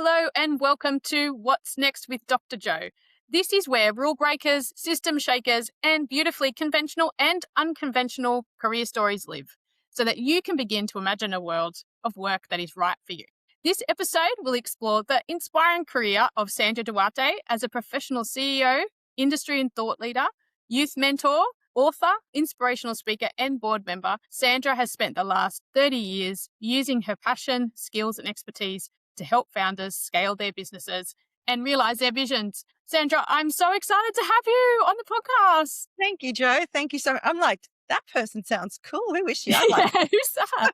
Hello and welcome to What's Next with Dr. Joe. This is where rule breakers, system shakers, and beautifully conventional and unconventional career stories live, so that you can begin to imagine a world of work that is right for you. This episode will explore the inspiring career of Sandra Duarte as a professional CEO, industry and thought leader, youth mentor, author, inspirational speaker, and board member. Sandra has spent the last 30 years using her passion, skills, and expertise to help founders scale their businesses and realize their visions. Sandra, I'm so excited to have you on the podcast. Thank you, Joe. Thank you so much. I'm like, that person sounds cool. Who is she? I like Yeah, who's that?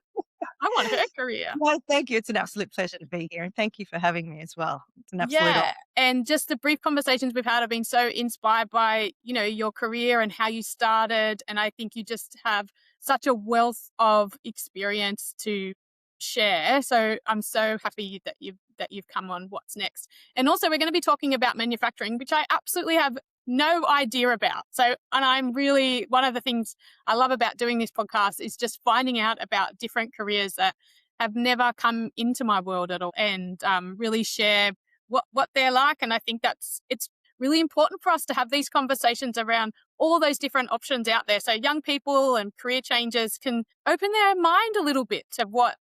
I want her career. Well, thank you. It's an absolute pleasure to be here. And thank you for having me as well. It's an absolute honor. Yeah. And just the brief conversations we've had have been so inspired by, your career and how you started. And I think you just have such a wealth of experience to share. So I'm so happy that you've come on What's Next. And also we're going to be talking about manufacturing, which I absolutely have no idea about. So, and I'm really, one of the things I love about doing this podcast is just finding out about different careers that have never come into my world at all, and really share what they're like. And I think it's really important for us to have these conversations around all those different options out there, so young people and career changers can open their mind a little bit to what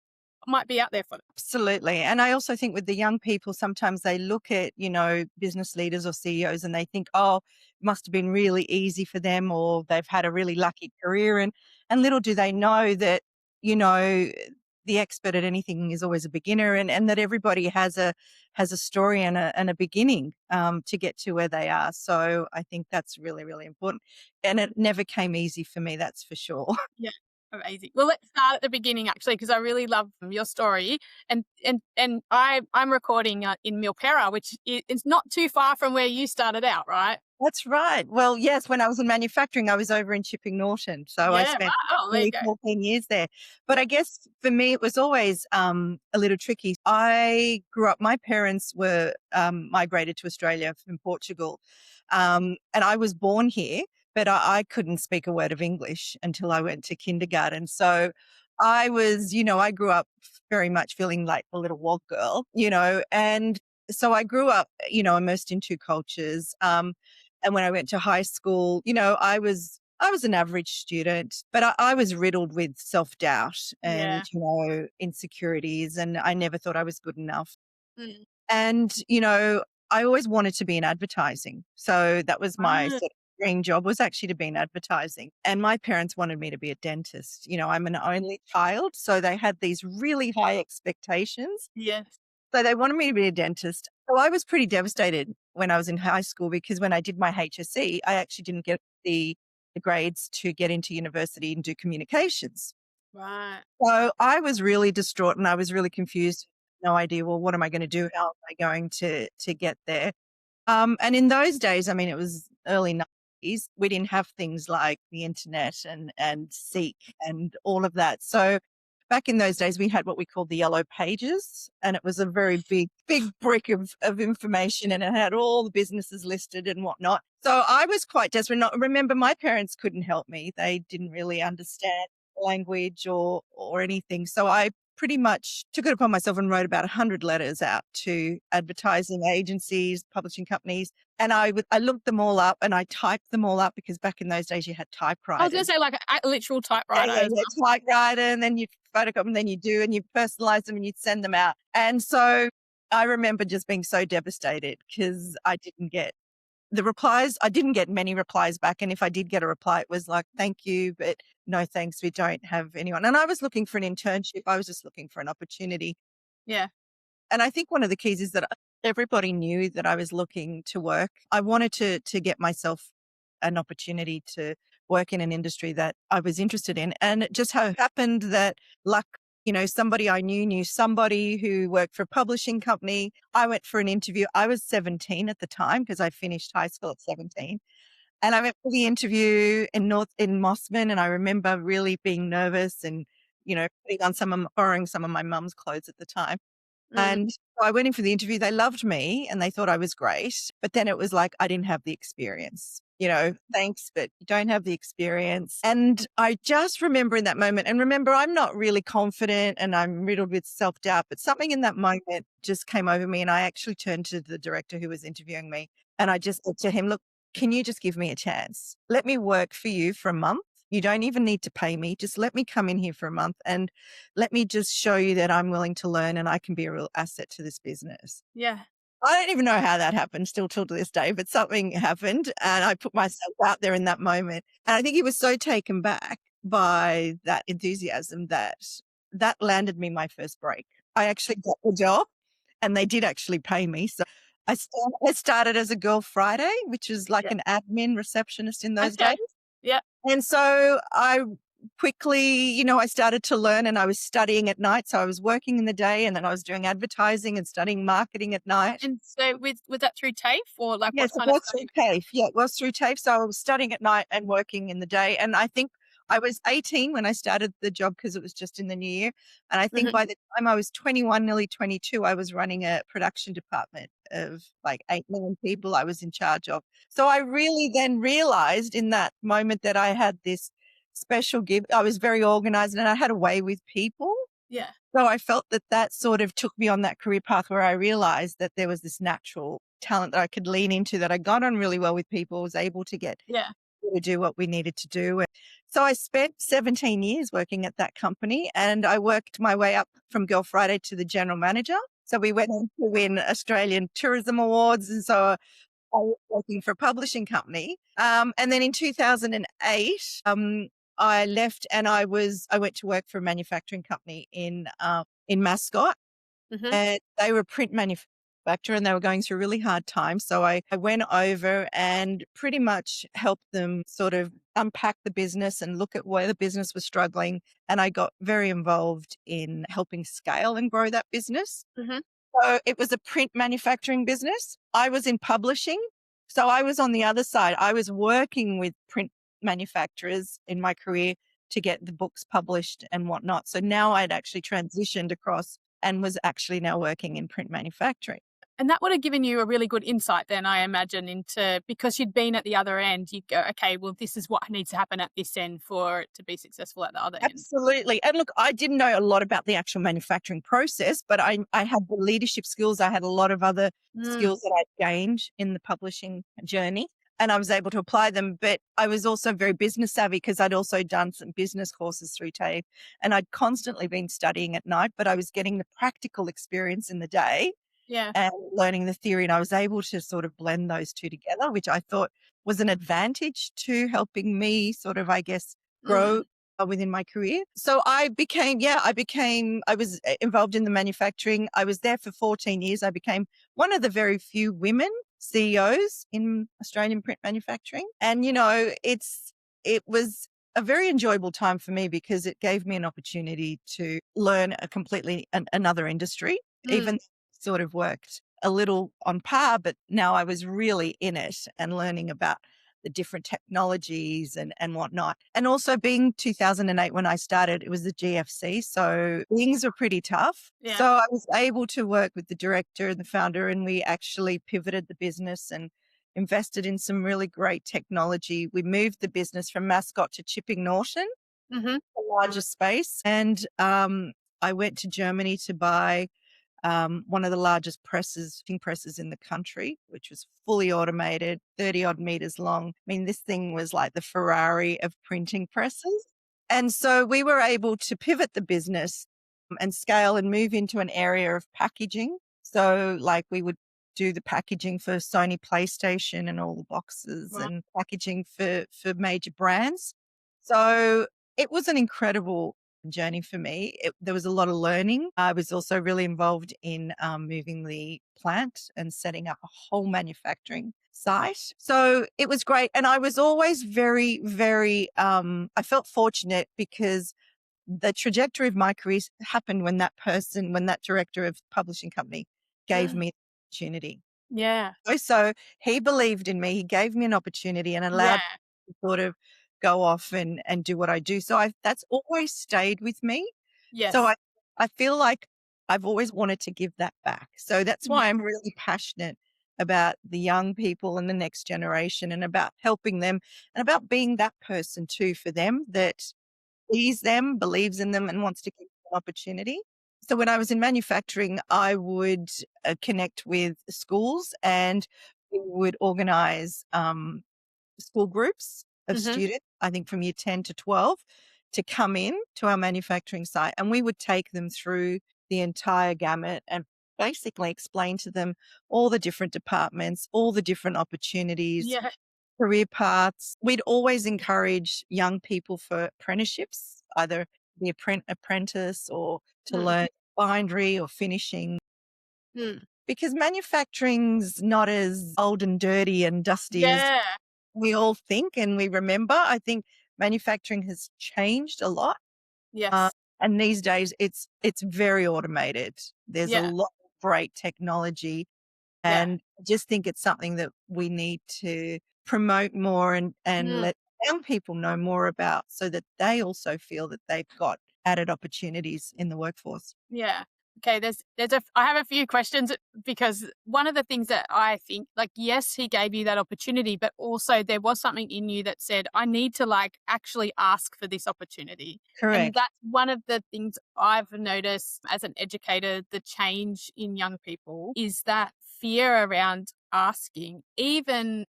might be out there for them. Absolutely. And I also think with the young people, sometimes they look at, business leaders or CEOs and they think, oh, it must have been really easy for them, or they've had a really lucky career. And little do they know that, the expert at anything is always a beginner, and that everybody has a story and a beginning to get to where they are. So I think that's really, really important. And it never came easy for me, that's for sure. Yeah. Amazing. Well, let's start at the beginning, actually, because I really love your story. And I'm recording in Milpera, which is not too far from where you started out, right? That's right. Well, yes, when I was in manufacturing, I was over in Chipping Norton. So I spent there you go. 14 years there. But I guess for me, it was always a little tricky. I grew up, my parents were migrated to Australia from Portugal. And I was born here, but I couldn't speak a word of English until I went to kindergarten. So I was, I grew up very much feeling like a little wog girl, and so I grew up, immersed in two cultures. And when I went to high school, I was an average student, but I was riddled with self-doubt and, insecurities, and I never thought I was good enough. Mm. And, I always wanted to be in advertising. So that was my sort of dream job, was actually to be in advertising. And my parents wanted me to be a dentist. I'm an only child, so they had these really high expectations. Yes. So they wanted me to be a dentist. So I was pretty devastated when I was in high school, because when I did my HSC, I actually didn't get the grades to get into university and do communications. Right. So I was really distraught and I was really confused. No idea, well, what am I going to do? How am I going to get there? And in those days, I mean, it was early 90s. We didn't have things like the internet and Seek and all of that. So back in those days, we had what we called the yellow pages, and it was a very big brick of information, and it had all the businesses listed and whatnot. So I was quite desperate. Remember, my parents couldn't help me. They didn't really understand language or anything. So I pretty much took it upon myself and wrote about 100 letters out to advertising agencies, publishing companies. And I looked them all up and I typed them all up, because back in those days you had typewriters. I was going to say like a literal typewriter. Typewriter, and then you'd photocopy them, and then and you personalize them and you'd send them out. And so I remember just being so devastated because I didn't get the replies. I didn't get many replies back. And if I did get a reply, it was like, thank you, but no thanks, we don't have anyone. And I was looking for an internship. I was just looking for an opportunity. Yeah. And I think one of the keys is that everybody knew that I was looking to work. I wanted to get myself an opportunity to work in an industry that I was interested in. And it just happened that luck, somebody I knew somebody who worked for a publishing company. I went for an interview. I was 17 at the time, because I finished high school at 17. And I went for the interview in Mossman, and I remember really being nervous and, borrowing some of my mum's clothes at the time. And so I went in for the interview. They loved me and they thought I was great. But then it was like I didn't have the experience. thanks, but you don't have the experience. And I just remember in that moment, and remember, I'm not really confident and I'm riddled with self-doubt, but something in that moment just came over me. And I actually turned to the director who was interviewing me and I just said to him, look, can you just give me a chance? Let me work for you for a month. You don't even need to pay me. Just let me come in here for a month and let me just show you that I'm willing to learn and I can be a real asset to this business. Yeah. I don't even know how that happened still till to this day, but something happened and I put myself out there in that moment. And I think he was so taken back by that enthusiasm that that landed me my first break. I actually got the job and they did actually pay me. So I started as a Girl Friday, which is like Yeah. an admin receptionist in those days. Okay. Yeah. And so I quickly, I started to learn and I was studying at night. So I was working in the day and then I was doing advertising and studying marketing at night. And so was that through TAFE or like what Yes, it kind of was study? through TAFE. Yeah, it was through TAFE. So I was studying at night and working in the day. And I think I was 18 when I started the job because it was just in the new year. And I think Mhm. by the time I was 21, nearly 22, I was running a production department of like 8 million people I was in charge of. So I really then realized in that moment that I had this special gift. I was very organized and I had a way with people. Yeah. So I felt that that sort of took me on that career path where I realized that there was this natural talent that I could lean into, that I got on really well with people, was able to get Yeah. to do what we needed to do. And so I spent 17 years working at that company and I worked my way up from Girl Friday to the general manager. So we went on to win Australian Tourism Awards. And so I was working for a publishing company. And then in 2008, I left and I went to work for a manufacturing company in Mascot, Mhm. and they were a print manufacturer and they were going through a really hard time. So I went over and pretty much helped them sort of unpack the business and look at where the business was struggling. And I got very involved in helping scale and grow that business. Mhm. So it was a print manufacturing business. I was in publishing. So I was on the other side. I was working with print manufacturers in my career to get the books published and whatnot. So now I'd actually transitioned across and was actually now working in print manufacturing. And that would have given you a really good insight then, I imagine, into because you'd been at the other end, you'd go, okay, well, this is what needs to happen at this end for it to be successful at the other end. Absolutely. And look, I didn't know a lot about the actual manufacturing process, but I had the leadership skills. I had a lot of other Mm. skills that I'd gained in the publishing journey and I was able to apply them. But I was also very business savvy because I'd also done some business courses through TAFE and I'd constantly been studying at night, but I was getting the practical experience in the day Yeah. and learning the theory. And I was able to sort of blend those two together, which I thought was an advantage to helping me sort of, I guess, grow Mm. within my career. So I was involved in the manufacturing. I was there for 14 years. I became one of the very few women CEOs in Australian print manufacturing. And, it was a very enjoyable time for me because it gave me an opportunity to learn a completely another industry, Mm. even sort of worked a little on par, but now I was really in it and learning about the different technologies and whatnot. And also being 2008 when I started, it was the GFC. So things were pretty tough. Yeah. So I was able to work with the director and the founder, and we actually pivoted the business and invested in some really great technology. We moved the business from Mascot to Chipping Norton, Mhm. a larger space. And I went to Germany to buy one of the largest printing presses in the country, which was fully automated, 30 odd meters long. I mean, this thing was like the Ferrari of printing presses. And so we were able to pivot the business and scale and move into an area of packaging. So like we would do the packaging for Sony PlayStation and all the boxes Right. and packaging for major brands. So it was an incredible journey for me. There was a lot of learning. I was also really involved in moving the plant and setting up a whole manufacturing site. So it was great. And I was always very, very, I felt fortunate because the trajectory of my career happened when when that director of the publishing company gave Mm. me the opportunity. Yeah. So he believed in me. He gave me an opportunity and allowed Yeah. me to sort of go off and do what I do. So that's always stayed with me. So Yes. I feel like I've always wanted to give that back. So that's why Yeah. I'm really passionate about the young people and the next generation and about helping them and about being that person too for them that sees them, believes in them, and wants to give them opportunity. So when I was in manufacturing, I would connect with schools and we would organize school groups of Mhm. students, I think from year 10 to 12, to come in to our manufacturing site. And we would take them through the entire gamut and basically explain to them all the different departments, all the different opportunities, Yeah. career paths. We'd always encourage young people for apprenticeships, either the apprentice or to Mm. learn bindery or finishing, Mm. because manufacturing's not as old and dirty and dusty as Yeah. we all think and we remember. I think manufacturing has changed a lot. Uh, Yes. and these days it's very automated. There's a Yeah. lot of great technology, Yeah. and I just think it's something that we need to promote more and Mm. let young people know more about so that they also feel that they've got added opportunities in the workforce. Yeah. Okay, there's a I have a few questions because one of the things that I think, like, yes, he gave you that opportunity, but also there was something in you that said, I need to, like, actually ask for this opportunity. And Correct. that's one of the things I've noticed as an educator, the change in young people is that fear around asking. Even,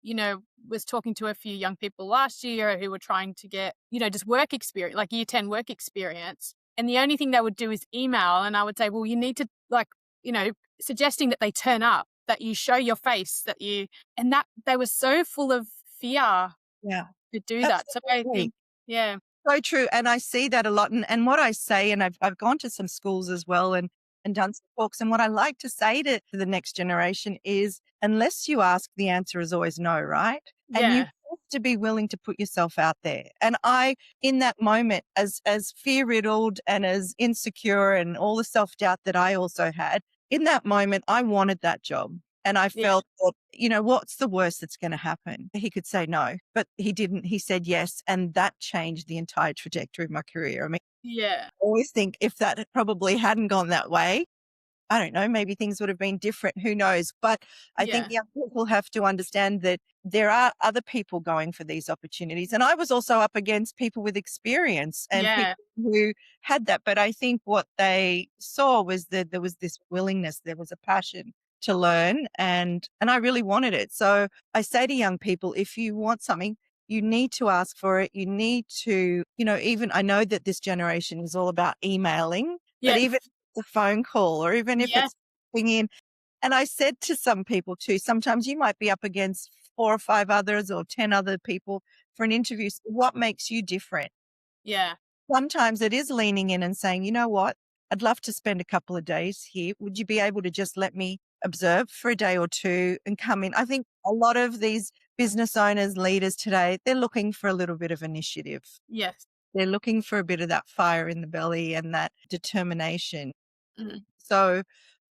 was talking to a few young people last year who were trying to get, just work experience, like year 10 work experience, and the only thing they would do is email. And I would say, well, you need to, like, you know, suggesting that they turn up, that you show your face, and that they were so full of fear Yeah, to do that. So I absolutely. think, yeah, So true, and I see that a lot, and what I say, and I've gone to some schools as well and done some talks, and what I like to say to the next generation is, unless you ask, the answer is always no, right? And you yeah, have to be willing to put yourself out there. And I, in that moment, as fear-riddled and as insecure and all the self-doubt that I also had, in that moment, I wanted that job. And I yeah, felt that, what's the worst that's going to happen? He could say no, but he didn't. He said yes. And that changed the entire trajectory of my career. I mean, yeah, I always think if that probably hadn't gone that way, I don't know, maybe things would have been different. Who knows? But I think yeah, young people have to understand that there are other people going for these opportunities. And I was also up against people with experience and yeah, people who had that. But I think what they saw was that there was this willingness, there was a passion to learn, and I really wanted it. So I say to young people, if you want something, you need to ask for it. You need to, even I know that this generation is all about emailing, but yeah, even the phone call or even if yeah, it's in. And I said to some people too, sometimes you might be up against 4 or 5 others or 10 other people for an interview. So what makes you different? yeah, Sometimes it is leaning in and saying, "You know what? I'd love to spend a couple of days here. Would you be able to just let me observe for a day or 2 and come in?" I think a lot of these business owners, leaders today, they're looking for a little bit of initiative. yes, They're looking for a bit of that fire in the belly and that determination. mm, So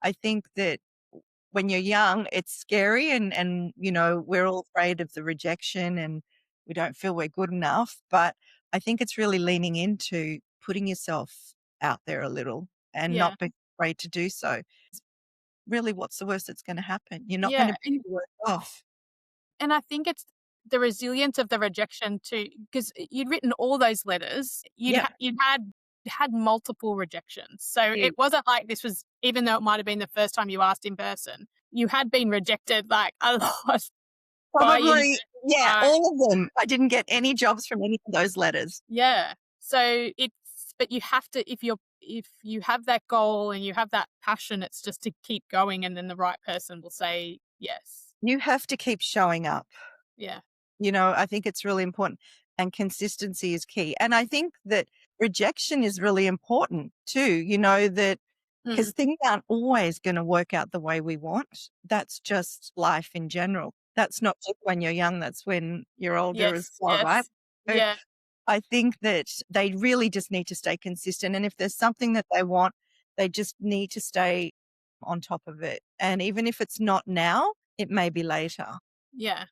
I think that when you're young, it's scary and we're all afraid of the rejection and we don't feel we're good enough. But I think it's really leaning into putting yourself out there a little and yeah, not being afraid to do so. Really, what's the worst that's going to happen? You're not going yeah. to be worse off. And I think it's the resilience of the rejection too, because you'd written all those letters, Yeah. you'd had multiple rejections. So Huge. it wasn't like this was, even though it might have been the first time you asked in person, you had been rejected like a lot by your Probably, university. yeah, all of them. I didn't get any jobs from any of those letters. Yeah. So but you have to, if you have that goal and you have that passion, it's just to keep going, and then the right person will say yes. You have to keep showing up. Yeah. I think it's really important and consistency is key. And I think that rejection is really important too, that Mm. because things aren't always going to work out the way we want. That's just life in general. That's not just when you're young, that's when you're older as Yes. well, right? Yes. So Yeah. I think that they really just need to stay consistent. And if there's something that they want, they just need to stay on top of it. And even if it's not now, it may be later. Yeah.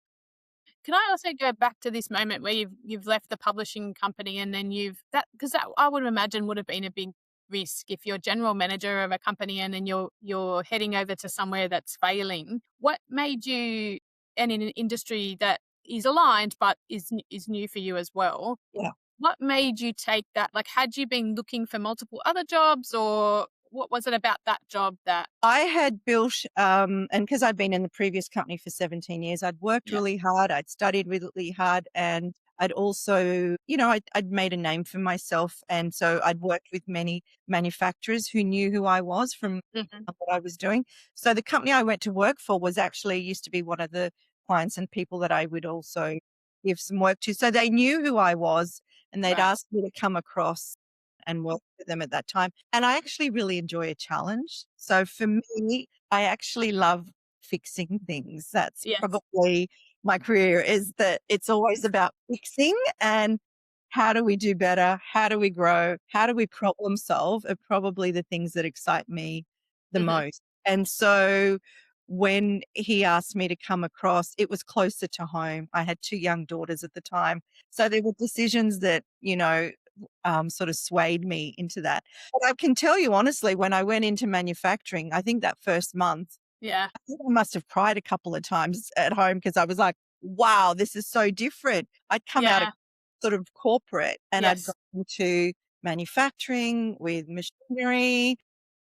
Can I also go back to this moment where you've left the publishing company and then you've that, because that I would imagine would have been a big risk if you're general manager of a company and then you're heading over to somewhere that's failing. What made you, and in an industry that is aligned but is new for you as well, Yeah. what made you take that? Like, had you been looking for multiple other jobs, or what was it about that job that I had built, and because I'd been in the previous company for 17 years, I'd worked yeah. really hard, I'd studied really hard, and I'd also, I'd made a name for myself. And so I'd worked with many manufacturers who knew who I was from Mhm. what I was doing. So the company I went to work for was actually used to be one of the clients and people that I would also give some work to. So they knew who I was, and they'd Right. asked me to come across and work with them at that time. And I actually really enjoy a challenge. So for me, I actually love fixing things. That's Yes. probably my career, is that it's always about fixing and how do we do better? How do we grow? How do we problem solve are probably the things that excite me the Mhm. most. And so when he asked me to come across, it was closer to home. I had two young daughters at the time. So there were decisions that, sort of swayed me into that. But I can tell you honestly, when I went into manufacturing, I think that first month, Yeah. I think I must have cried a couple of times at home because I was like, wow, this is so different. I'd come out of Yeah. sort of corporate and I'd gone Yes. into manufacturing with machinery,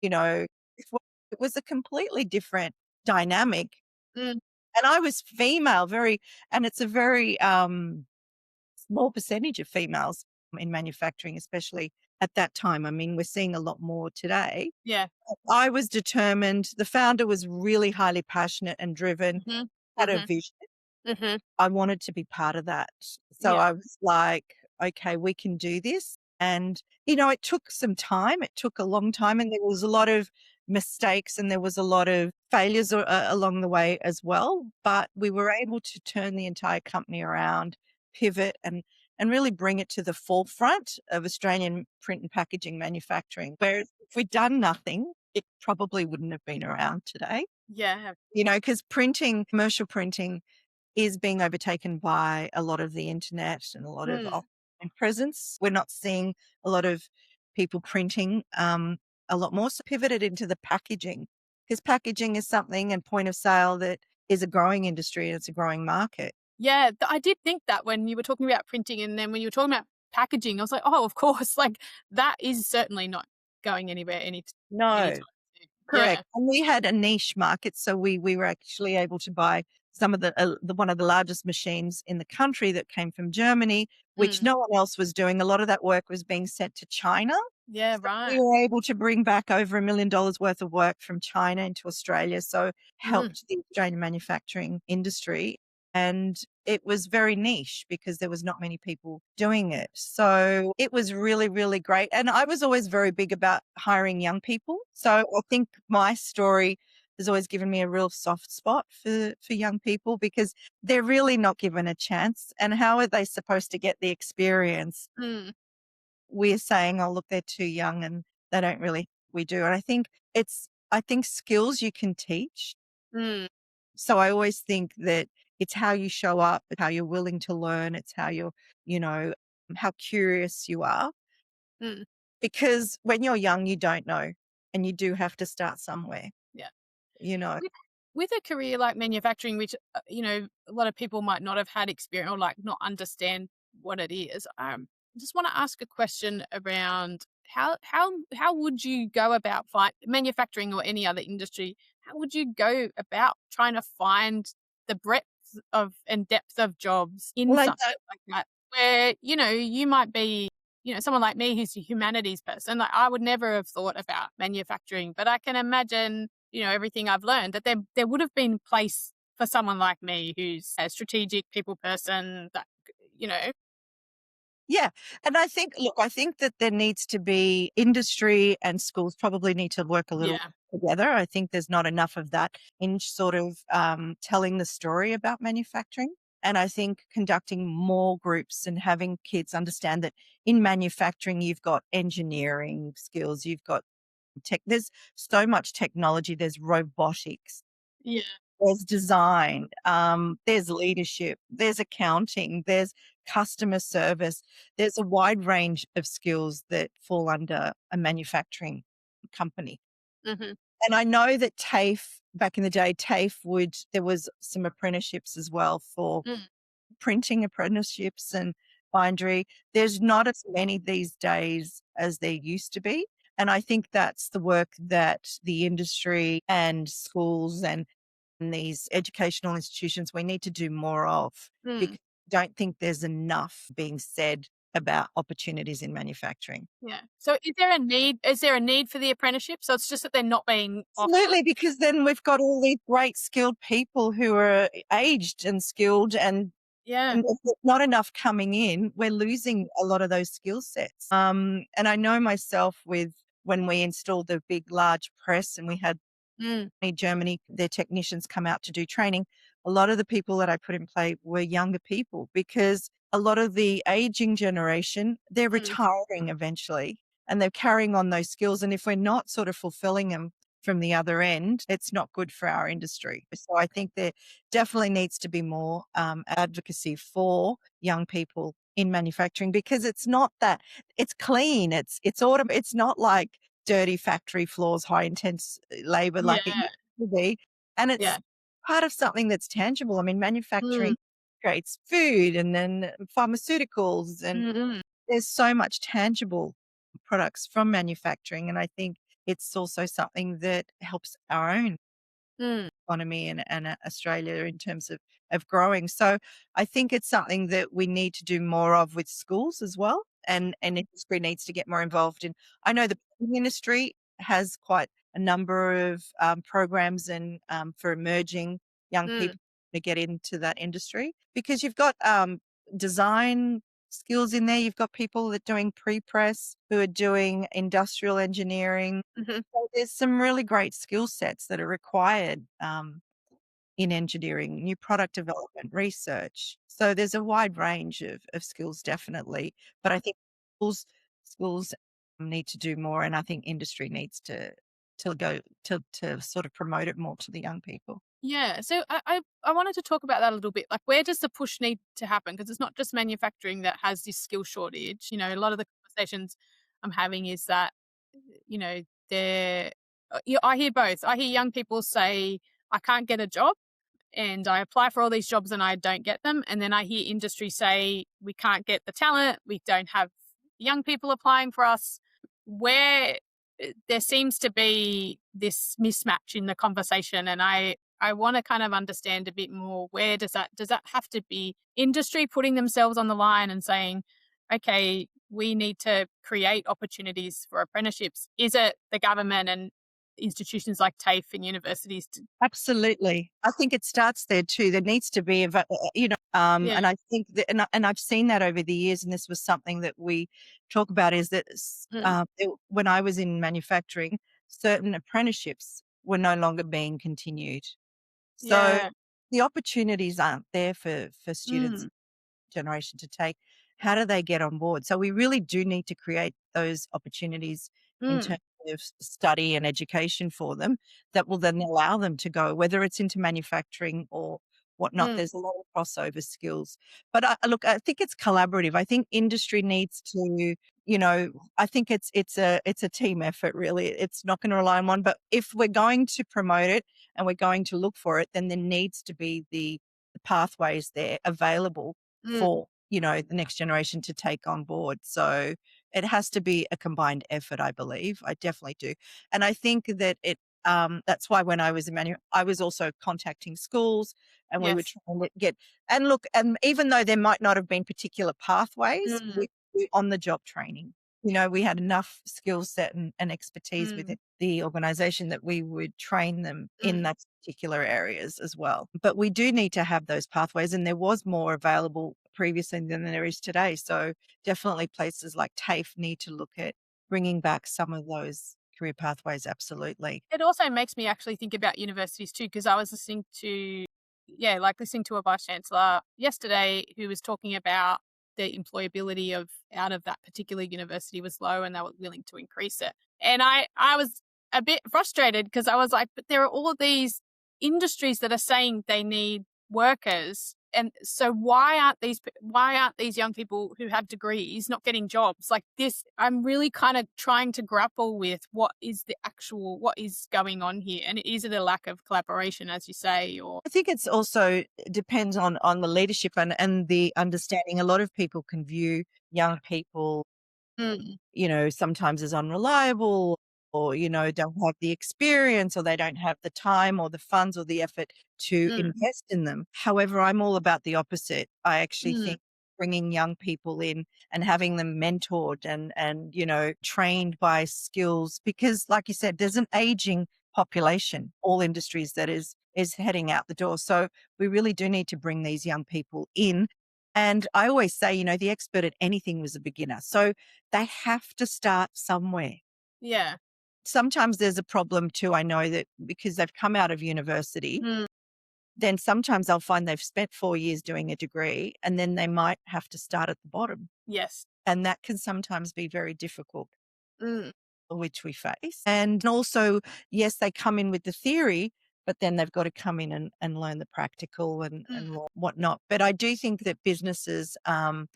you know, it wa- it was a completely different dynamic. Mm. And I was female, and it's a very small percentage of females in manufacturing, especially at that time. I mean, we're seeing a lot more today. Yeah. I was determined. The founder was really highly passionate and driven, Mhm. had a Mhm. vision. Mhm. I wanted to be part of that. So Yeah. I was like, okay, we can do this. And, it took some time. It took a long time. And there was a lot of mistakes and there was a lot of failures along the way as well. But we were able to turn the entire company around, pivot, and really bring it to the forefront of Australian print and packaging manufacturing. Whereas if we'd done nothing, it probably wouldn't have been around today. Yeah. Because printing, commercial printing, is being overtaken by a lot of the internet and a lot of Mm. online presence. We're not seeing a lot of people printing a lot more. So pivoted into the packaging, because packaging is something, and point of sale, that is a growing industry and it's a growing market. Yeah, I did think that when you were talking about printing and then when you were talking about packaging, I was like, "Oh, of course." Like, that is certainly not going anywhere No, anytime soon. correct. Yeah. And we had a niche market, so we were actually able to buy some of the one of the largest machines in the country that came from Germany, which Mm. no one else was doing. A lot of that work was being sent to China. Yeah, So we right. were able to bring back over $1 million worth of work from China into Australia, so Mm. helped the Australian manufacturing industry. And it was very niche because there was not many people doing it. So it was really, really great. And I was always very big about hiring young people. So I think my story has always given me a real soft spot for young people, because they're really not given a chance. And how are they supposed to get the experience? Mm. We're saying, "Oh, look, they're too young and they don't really." We do. And I think skills you can teach. Mm. So I always think that it's how you show up, it's how you're willing to learn, it's how you know, how curious you are. Mm. Because when you're young, you don't know, and you do have to start somewhere, Yeah. you know. With a career like manufacturing, which, a lot of people might not have had experience or, like, not understand what it is, I just wanna ask a question around how would you go about manufacturing or any other industry, how would you go about trying to find the breadth of and depth of jobs in Well, I something don't like that? Where, you might be, someone like me who's a humanities person, like, I would never have thought about manufacturing, but I can imagine, everything I've learned, that there would have been place for someone like me who's a strategic people person that, you know Yeah. And I think that there needs to be industry and schools probably need to work a little yeah. together. I think there's not enough of that in sort of telling the story about manufacturing. And I think conducting more groups and having kids understand that in manufacturing, you've got engineering skills, you've got there's so much technology, there's robotics, Yeah. there's design, there's leadership, there's accounting, there's customer service. There's a wide range of skills that fall under a manufacturing company. Mhm. And I know that TAFE, back in the day, TAFE would there was some apprenticeships as well for Mm. printing apprenticeships and bindery. There's not as many these days as there used to be. And I think that's the work that the industry and schools and these educational institutions we need to do more of, Mm. because I don't think there's enough being said about opportunities in manufacturing. Yeah. So is there a need for the apprenticeship? So it's just that they're not being offered? Absolutely, because then we've got all these great skilled people who are aged and skilled Yeah. and there's not enough coming in. We're losing a lot of those skill sets. And I know myself with when we installed the big, large press and we had Mm. in Germany, their technicians come out to do training. A lot of the people that I put in play were younger people because a lot of the aging generation, they're Mm. retiring eventually and they're carrying on those skills. And if we're not sort of fulfilling them from the other end, it's not good for our industry. So I think there definitely needs to be more advocacy for young people in manufacturing because it's not that it's clean, it's not like dirty factory floors, high intense labor Yeah. like it used to be. And Yeah. it's part of something that's tangible. I mean, Mm. manufacturing creates food and then pharmaceuticals, and Mhm. there's so much tangible products from manufacturing. And I think it's also something that helps our own Mm. economy and Australia in terms of growing. So I think it's something that we need to do more of with schools as well, and industry needs to get more involved in. I know the printing industry has quite a number of programs and for emerging young Mm. people to get into that industry because you've got design skills in there. You've got people that are doing pre-press who are doing industrial engineering, Mhm. so there's some really great skill sets that are required in engineering, new product development, research. So there's a wide range of skills, definitely. But I think schools need to do more, and I think industry needs to go to sort of promote it more to the young people. Yeah. So I wanted to talk about that a little bit. Like, where does the push need to happen? Because it's not just manufacturing that has this skill shortage. A lot of the conversations I'm having is that, you know, they're, I hear both. I hear young people say, I can't get a job and I apply for all these jobs and I don't get them. And then I hear industry say, we can't get the talent, we don't have young people applying for us. Where there seems to be this mismatch in the conversation, and I want to kind of understand a bit more, where does that have to be industry putting themselves on the line and saying, okay, we need to create opportunities for apprenticeships? Is it the government and institutions like TAFE and universities to, Absolutely. I think it starts there too. There needs to be, yeah. and I think that, and I've seen that over the years, and this was something that we talk about is that Mm. when I was in manufacturing, certain apprenticeships were no longer being continued. So Yeah. the opportunities aren't there for students Mm. generation to take. How do they get on board? So we really do need to create those opportunities in Mm. terms of study and education for them that will then allow them to go, whether it's into manufacturing or whatnot. Mm. There's a lot of crossover skills. But look, I think it's collaborative. I think industry needs to, I think it's a team effort really. It's not going to rely on one. But if we're going to promote it and we're going to look for it, then there needs to be the pathways there available Mm. for, the next generation to take on board. So it has to be a combined effort, I believe. I definitely do. And I think that that's why when I was I was also contacting schools and we were Yes. trying to get, and look, and even though there might not have been particular pathways, Mm. we on the job training. We had enough skill set and expertise Mm. within the organization that we would train them in Mm. that particular areas as well. But we do need to have those pathways, and there was more available previously than there is today. So definitely places like TAFE need to look at bringing back some of those career pathways. Absolutely. It also makes me actually think about universities too, because I was listening to a vice chancellor yesterday who was talking about the employability of out of that particular university was low and they were willing to increase it. And I was a bit frustrated because I was like, but there are all of these industries that are saying they need workers. And so why aren't these young people who have degrees not getting jobs like this? I'm really kind of trying to grapple with what is going on here, and is it a lack of collaboration, as you say, or I think it's also depends on the leadership and the understanding. A lot of people can view young people, mm, sometimes as unreliable or, don't have the experience or they don't have the time or the funds or the effort to mm, invest in them. However, I'm all about the opposite. I actually mm, think bringing young people in and having them mentored and trained by skills, because like you said, there's an aging population, all industries, that is heading out the door. So we really do need to bring these young people in. And I always say, the expert at anything was a beginner. So they have to start somewhere. yeah, Sometimes there's a problem too. I know that because they've come out of university, mm, then sometimes they'll find they've spent 4 years doing a degree and then they might have to start at the bottom. yes, And that can sometimes be very difficult, mm, which we face. And also, yes, they come in with the theory, but then they've got to come in and learn the practical and mm, whatnot. But I do think that businesses and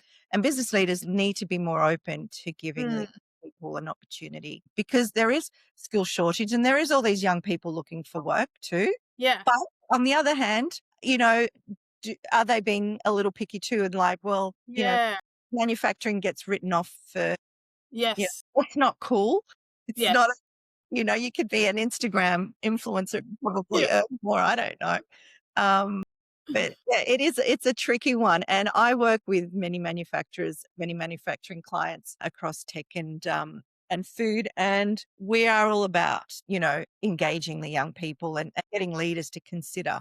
business leaders need to be more open to giving the mm, people an opportunity, because there is skill shortage and there is all these young people looking for work too. yeah, But on the other hand, are they being a little picky too? And like, well, yeah, manufacturing gets written off for, yes, it's not cool. It's not, yes, you could be an Instagram influencer and yeah, probably earn more. I don't know. Um, but yeah, it's a tricky one. And I work with many manufacturers, many manufacturing clients across tech and food. And we are all about, engaging the young people and getting leaders to consider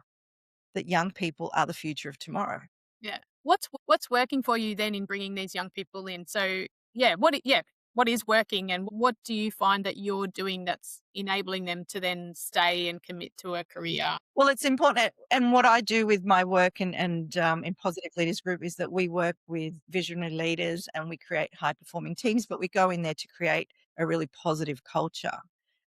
that young people are the future of tomorrow. yeah. What's working for you then in bringing these young people in? So what is working, and what do you find that you're doing that's enabling them to then stay and commit to a career? Well, it's important, and what I do with my work and in Positive Leaders Group is that we work with visionary leaders and we create high performing teams, but we go in there to create a really positive culture.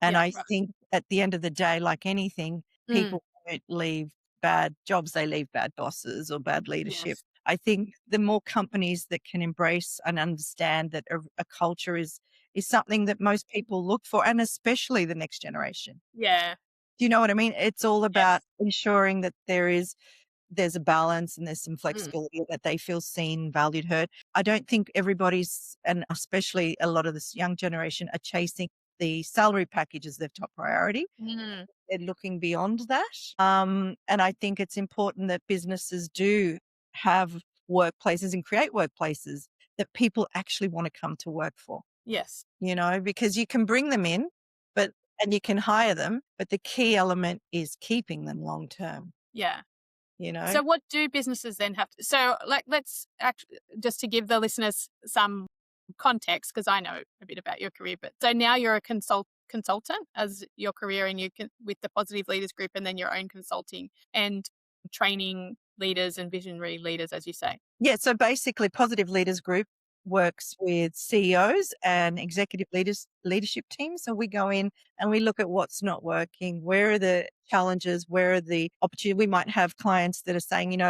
And Yeah, I right. think at the end of the day, like anything, Mm, people don't leave bad jobs; they leave bad bosses or bad leadership. yes. I think the more companies that can embrace and understand that a culture is something that most people look for, and especially the next generation. Yeah. Do you know what I mean? It's all about Yes. ensuring that there's a balance and there's some Mm, flexibility, that they feel seen, valued, heard. I don't think everybody's, and especially a lot of this young generation, are chasing the salary package as their top priority. mm, They're looking beyond that. And I think it's important that businesses do have workplaces and create workplaces that people actually want to come to work for, yes. because you can bring them in, and you can hire them, but the key element is keeping them long term, Yeah. you know? So what do businesses then have to, so like let's act, just to give the listeners some context, because I know a bit about your career, but so now you're a consultant as your career, and you can with the Positive Leaders Group, and then your own consulting and training leaders and visionary leaders, as you say. Yeah, so basically Positive Leaders Group works with CEOs and executive leadership teams. So we go in and we look at what's not working, where are the challenges, where are the opportunities. We might have clients that are saying,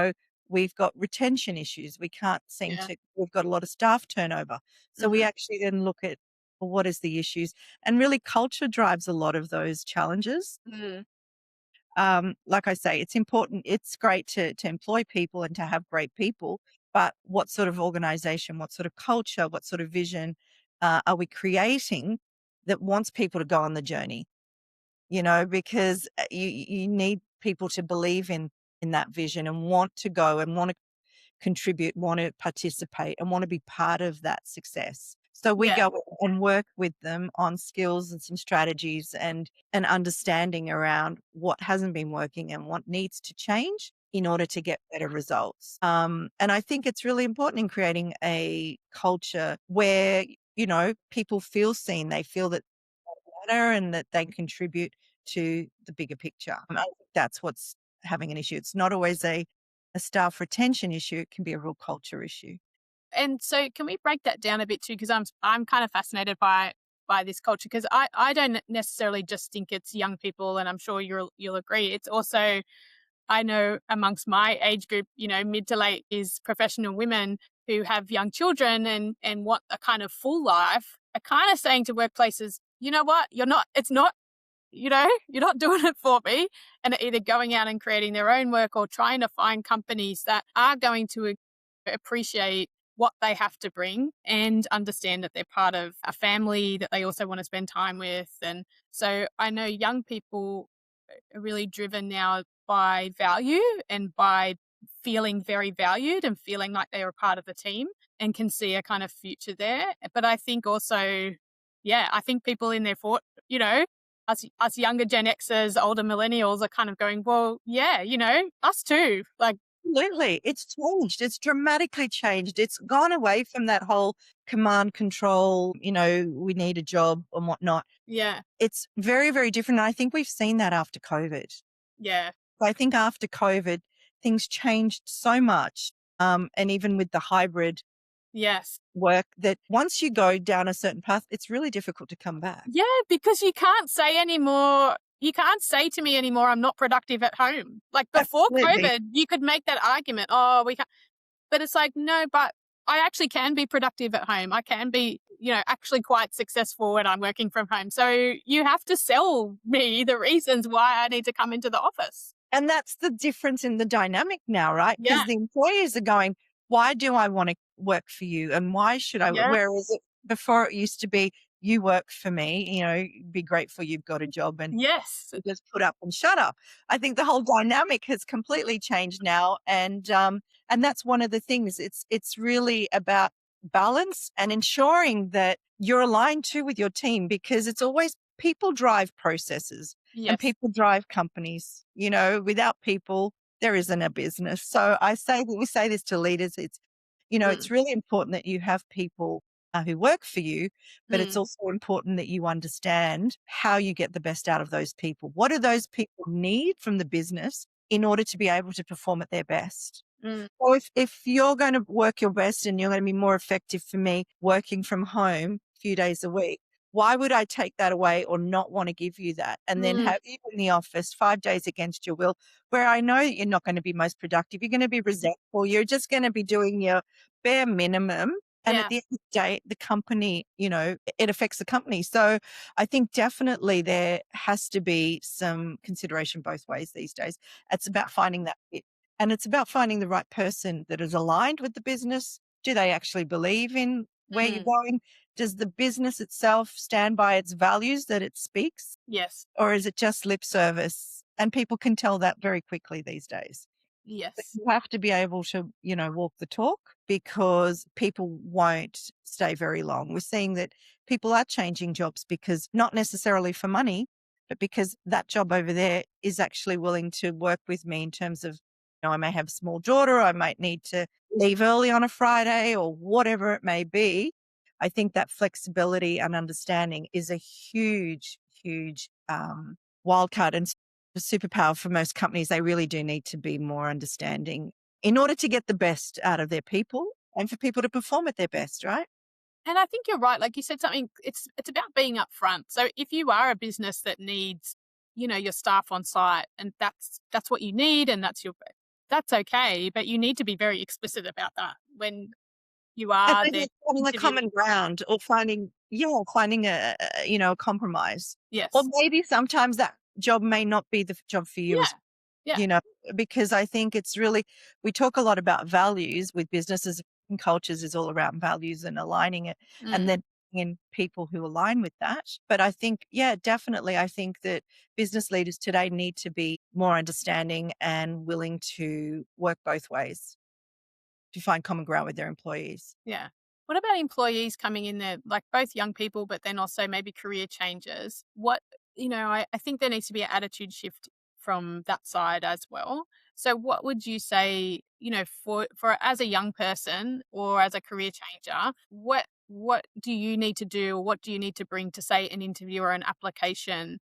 we've got retention issues. We can't seem Yeah. to, we've got a lot of staff turnover. So we Hmm. actually then look at, well, what is the issues? And really culture drives a lot of those challenges. Mm. Like I say, it's important. It's great to employ people and to have great people, but what sort of organization, what sort of culture, what sort of vision are we creating that wants people to go on the journey? Because you need people to believe in that vision and want to go and want to contribute, want to participate, and want to be part of that success. So we Yeah. go and work with them on skills and some strategies and an understanding around what hasn't been working and what needs to change in order to get better results. And I think it's really important in creating a culture where, people feel seen, they feel that they matter and that they contribute to the bigger picture. I think that's what's having an issue. It's not always a staff retention issue, it can be a real culture issue. And so can we break that down a bit too? Because I'm kind of fascinated by by this culture, because I don't necessarily just think it's young people, and I'm sure you'll agree. It's also, I know amongst my age group, mid to late, is professional women who have young children and want a kind of full life, are kind of saying to workplaces, you know what, it's not, you're not doing it for me. And are either going out and creating their own work or trying to find companies that are going to appreciate what they have to bring and understand that they're part of a family that they also want to spend time with. And so I know young people are really driven now by value and by feeling very valued and feeling like they are a part of the team and can see a kind of future there. But I think also, yeah, I think people in their us younger Gen Xers, older millennials are kind of going, well, yeah, us too. Like, Absolutely. It's changed. It's dramatically changed. It's gone away from that whole command control, we need a job and whatnot. yeah, It's very, very different. And I think we've seen that after COVID. yeah, I think after COVID, things changed so much. And even with the hybrid yes. work, that once you go down a certain path, it's really difficult to come back. Yeah, because you can't say to me anymore, I'm not productive at home. Like before Absolutely. COVID, you could make that argument. Oh, we can't. But it's like, no, but I actually can be productive at home. I can be, actually quite successful when I'm working from home. So you have to sell me the reasons why I need to come into the office. And that's the difference in the dynamic now, right? Yeah, Because the employees are going, why do I want to work for you? And why should I? yeah, Whereas before it used to be, you work for me, be grateful you've got a job and yes, you just put up and shut up. I think the whole dynamic has completely changed now. And that's one of the things. It's really about balance and ensuring that you're aligned too with your team, because it's always people drive processes and yes, people drive companies. Without people, there isn't a business. So we say this to leaders. It's mm, really important that you have people who work for you, but it's mm, also important that you understand how you get the best out of those people. What do those people need from the business in order to be able to perform at their best? mm, Or if you're going to work your best and you're going to be more effective for me working from home a few days a week, why would I take that away or not want to give you that? And then mm, have you in the office 5 days against your will, where I know you're not going to be most productive. You're going to be resentful. You're just going to be doing your bare minimum. And at yeah, the end of the day, the company, it affects the company. So I think definitely there has to be some consideration both ways these days. It's about finding that fit. And it's about finding the right person that is aligned with the business. Do they actually believe in where you're mm, going? Does the business itself stand by its values that it speaks? yes, Or is it just lip service? And people can tell that very quickly these days. But yes, you have to be able to, walk the talk, because people won't stay very long. We're seeing that people are changing jobs because not necessarily for money, but because that job over there is actually willing to work with me in terms of, I may have a small daughter, I might need to leave early on a Friday or whatever it may be. I think that flexibility and understanding is a huge, huge wild card and a superpower for most companies. They really do need to be more understanding in order to get the best out of their people and for people to perform at their best, right? And I think you're right. Like you said something, it's about being upfront. So if you are a business that needs, your staff on site and that's what you need and that's okay, but you need to be very explicit about that when you And are then there it's finding a interviewing. common ground or finding a compromise. Or Yes. maybe sometimes that job may not be the job for you as Yeah. Yeah. you know, because I think it's really, we talk a lot about values with businesses and cultures is all around values and aligning it and Mm, then in people who align with that. But I think, yeah, definitely. I think that business leaders today need to be more understanding and willing to work both ways to find common ground with their employees. yeah. What about employees coming in there, like both young people, but then also maybe career changes? I think there needs to be an attitude shift from that side as well. So what would you say, for as a young person or as a career changer, what do you need to do or what do you need to bring to say an interview or an application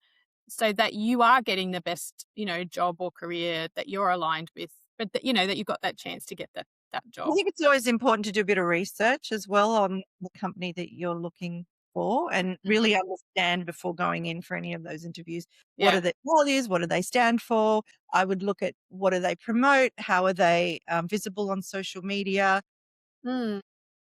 so that you are getting the best, job or career that you're aligned with, but that you got that chance to get that I job? think it's always important to do a bit of research as well on the company that you're looking for and Mhm. really understand before going in for any of those interviews. What are Yeah. their values? What do they stand for? I would look at what do they promote? How are they visible on social media? Mm.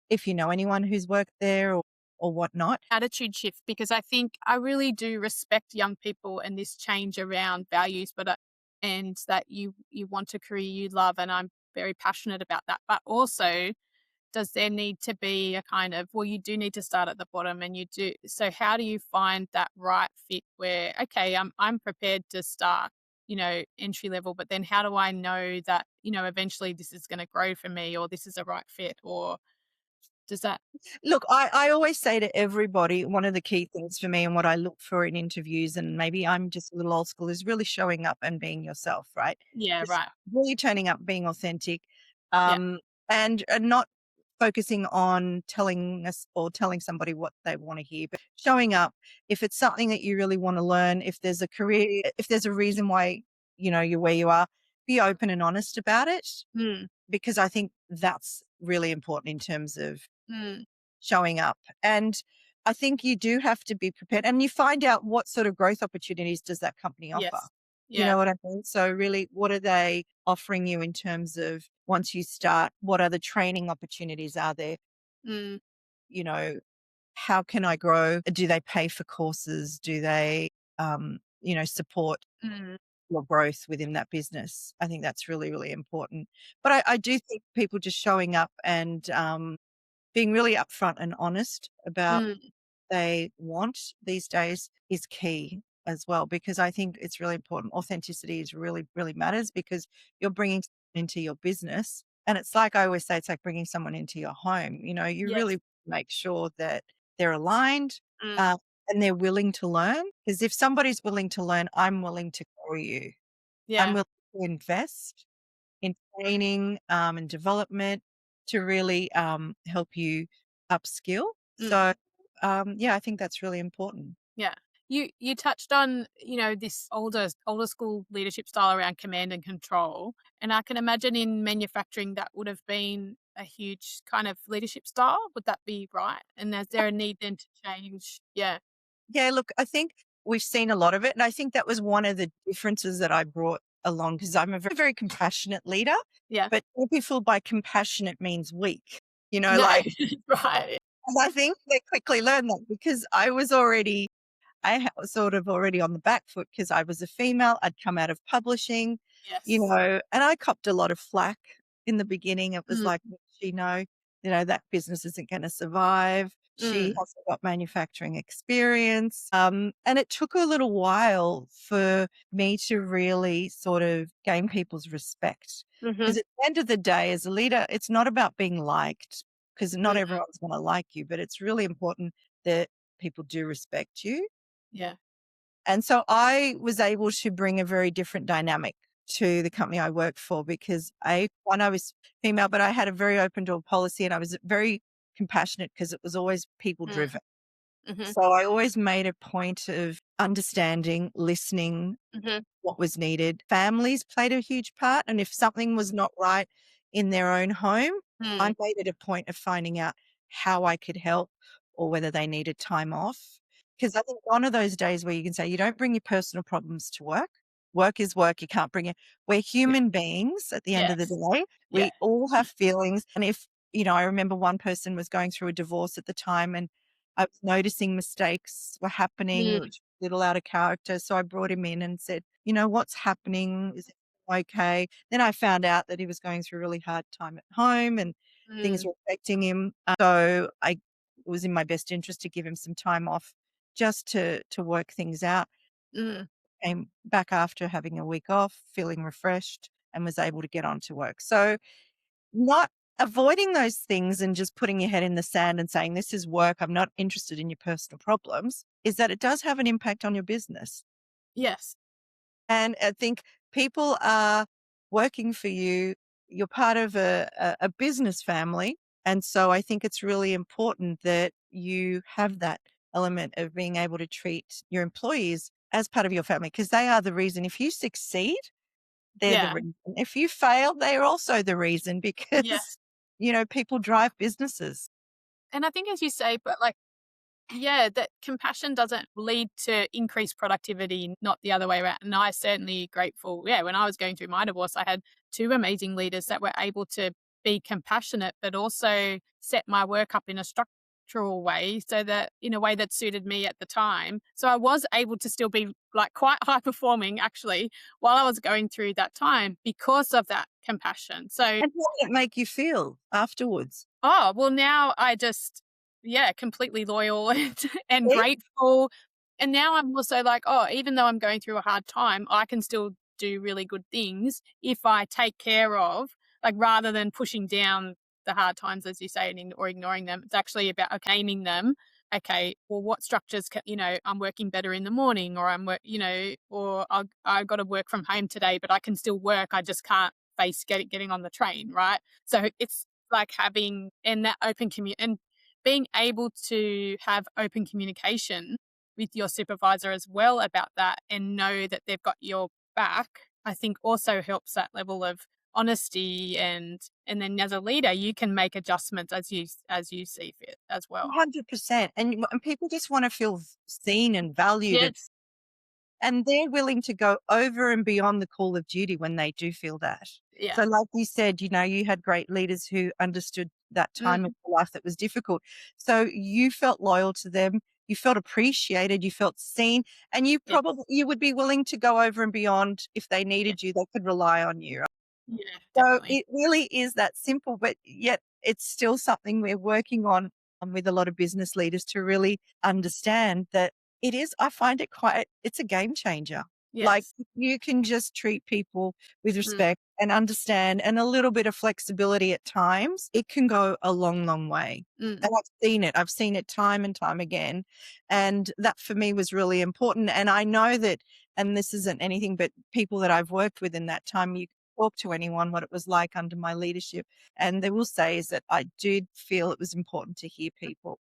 If you know anyone who's worked there or whatnot. Attitude shift, because I think I really do respect young people and this change around values, but and that you want a career you love, and I'm very passionate about that. But also, does there need to be a kind of, well, you do need to start at the bottom, and you do. So how do you find that right fit where, okay, I'm prepared to start, entry level, but then how do I know that, eventually this is going to grow for me, or this is a right fit, or does that? Look, I always say to everybody, one of the key things for me and what I look for in interviews, and maybe I'm just a little old school, is really showing up and being yourself, right? Yeah, Just right. really turning up, being authentic, Yeah. um, and not focusing on telling us or telling somebody what they want to hear, but showing up. If it's something that you really want to learn, if there's a career, if there's a reason why, you're where you are, be open and honest about it, Mm, because I think that's really important in terms of mm, showing up. And I think you do have to be prepared and you find out what sort of growth opportunities does that company offer. yes. You Yeah. know what I mean? So really, what are they offering you in terms of once you start, what other training opportunities are there? Mm, You know, how can I grow? Do they pay for courses? Do they, support mm, your growth within that business? I think that's really, really important. But I do think people just showing up and being really upfront and honest about mm, they want these days is key as well, because I think it's really important. Authenticity is really, really matters because you're bringing someone into your business. And it's like I always say, it's like bringing someone into your home. You yes. really make sure that they're aligned Mm, uh, and they're willing to learn. Because if somebody's willing to learn, I'm willing to grow you. I'm yeah. willing to invest in training, and development to really, help you upskill. Mm, So, yeah, I think that's really important. yeah. You touched on, this older school leadership style around command and control. And I can imagine in manufacturing that would have been a huge kind of leadership style. Would that be right? And is there a need then to change? Yeah. Yeah, look, I think we've seen a lot of it, and I think that was one of the differences that I brought along because I'm a very, very compassionate leader, Yeah. but don't be fooled by compassionate means weak, No. like, Right. and I think they quickly learned that because I was sort of already on the back foot because I was a female. I'd come out of publishing, Yes. and I copped a lot of flack in the beginning. It was Mm, like, she know, that business isn't going to survive. She mm, hasn't got manufacturing experience. And it took a little while for me to really sort of gain people's respect. mm-hmm, Because at the end of the day, as a leader, it's not about being liked because not mm, everyone's going to like you, but it's really important that people do respect you. yeah. And so I was able to bring a very different dynamic to the company I worked for because one, I was female, but I had a very open door policy and I was very compassionate because it was always people Mm, driven. mm-hmm, So I always made a point of understanding, listening, mm-hmm, what was needed. Families played a huge part. And if something was not right in their own home, I mm, made it a point of finding out how I could help or whether they needed time off. Because I think one of those days where you can say, you don't bring your personal problems to work. Work is work. You can't bring it. We're yeah. human beings at the end of the Yes. day. Yeah. We all have feelings. And if, I remember one person was going through a divorce at the time and I was noticing mistakes were happening, Mm, which was a little out of character. So I brought him in and said, what's happening? Is it okay? Then I found out that he was going through a really hard time at home and things mm, were affecting him. So it was in my best interest to give him some time off just to work things out. mm, Came back after having a week off, feeling refreshed and was able to get on to work. So not avoiding those things and just putting your head in the sand and saying, this is work, I'm not interested in your personal problems, is that it does have an impact on your business. yes. And I think people are working for you. You're part of a business family. And so I think it's really important that you have that element of being able to treat your employees as part of your family because they are the reason. If you succeed, they're the Yeah. reason. If you fail, they are also the reason because, Yes. people drive businesses. And I think as you say, but like yeah, that compassion doesn't lead to increased productivity, not the other way around. And I certainly grateful. Yeah, when I was going through my divorce, I had two amazing leaders that were able to be compassionate, but also set my work up in a structural way so that in a way that suited me at the time. So I was able to still be like quite high performing actually while I was going through that time because of that compassion. So And how did it make you feel afterwards? oh, well, now I just yeah, completely loyal and Yeah, grateful. And now I'm also like, "Oh, even though I'm going through a hard time, I can still do really good things if I take care of like, rather than pushing down the hard times, as you say, or ignoring them. It's actually about, okay, naming them. Okay, well, what structures I'm working better in the morning or or I've gotta work from home today, but I can still work. I just can't face getting on the train, right? So it's like having and that open and being able to have open communication with your supervisor as well about that and know that they've got your back, I think also helps that level of honesty and then as a leader you can make adjustments as you see fit as well. 100%. And people just want to feel seen and valued, Yes. and they're willing to go over and beyond the call of duty when they do feel that. Yeah. So, like you said, you had great leaders who understood that time of Mm, your life that was difficult. So you felt loyal to them, you felt appreciated, you felt seen, and yeah. you would be willing to go over and beyond if they Yeah. needed you. They could rely on you. Yeah, So definitely. it really is that simple, but yet it's still something we're working on with a lot of business leaders to really understand that it is, I find it quite, it's a game changer. Like Yes. if you can just treat people with Mm, respect and understand and a little bit of flexibility at times, it can go a long, long way. mm, And I've seen it. I've seen it time and time again. And that for me was really important. And I know that, and this isn't anything but people that I've worked with in that time, you talk to anyone what it was like under my leadership. And they will say is that I did feel it was important to hear people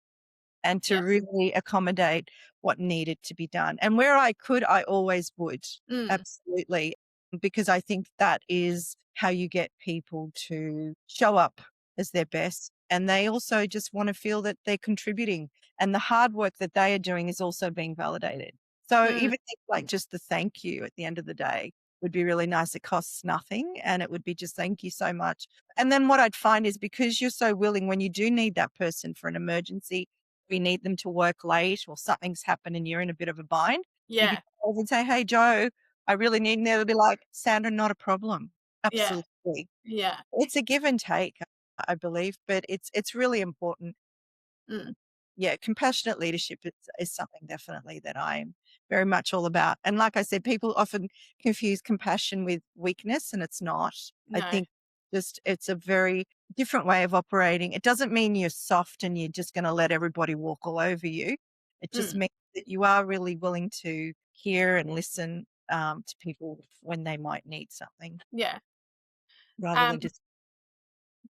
and to yes. really accommodate what needed to be done. And where I could, I always would. Mm, Absolutely. Because I think that is how you get people to show up as their best. And they also just want to feel that they're contributing and the hard work that they are doing is also being validated. So mm, even things like just the thank you at the end of the day would be really nice. It costs nothing and it would be just thank you so much. And then what I'd find is because you're so willing when you do need that person for an emergency, we need them to work late or something's happened and you're in a bit of a bind, you could yeah. call them and say, "Hey, Joe, I really need," and they'll be like, "Sandra, not a problem." Yeah. Absolutely. Yeah. It's a give and take, I believe, but it's really important. Mm, Yeah, compassionate leadership is something definitely that I'm very much all about. And like I said, people often confuse compassion with weakness, and it's not. I no. think just it's a very different way of operating. It doesn't mean you're soft and you're just going to let everybody walk all over you. It just Mm, means that you are really willing to hear and listen to people when they might need something yeah. rather than Um just,